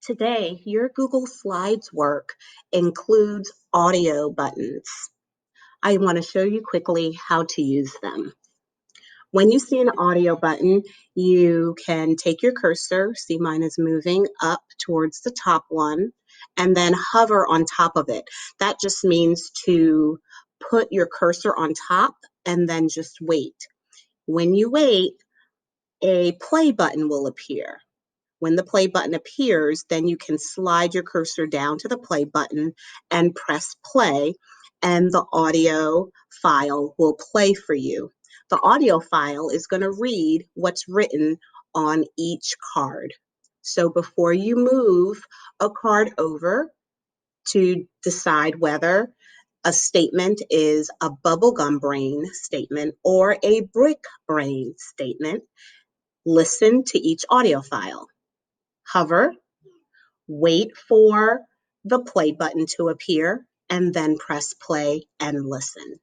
Today, your Google Slides work includes audio buttons. I want to show you quickly how to use them. When you see an audio button, you can take your cursor, see mine is moving up towards the top one, and then hover on top of it. That just means to put your cursor on top and then just wait. When you wait, a play button will appear. When the play button appears, then you can slide your cursor down to the play button and press play, and the audio file will play for you. The audio file is going to read what's written on each card. So before you move a card over to decide whether a statement is a bubblegum brain statement or a brick brain statement, listen to each audio file. Hover, wait for the play button to appear, and then press play and listen.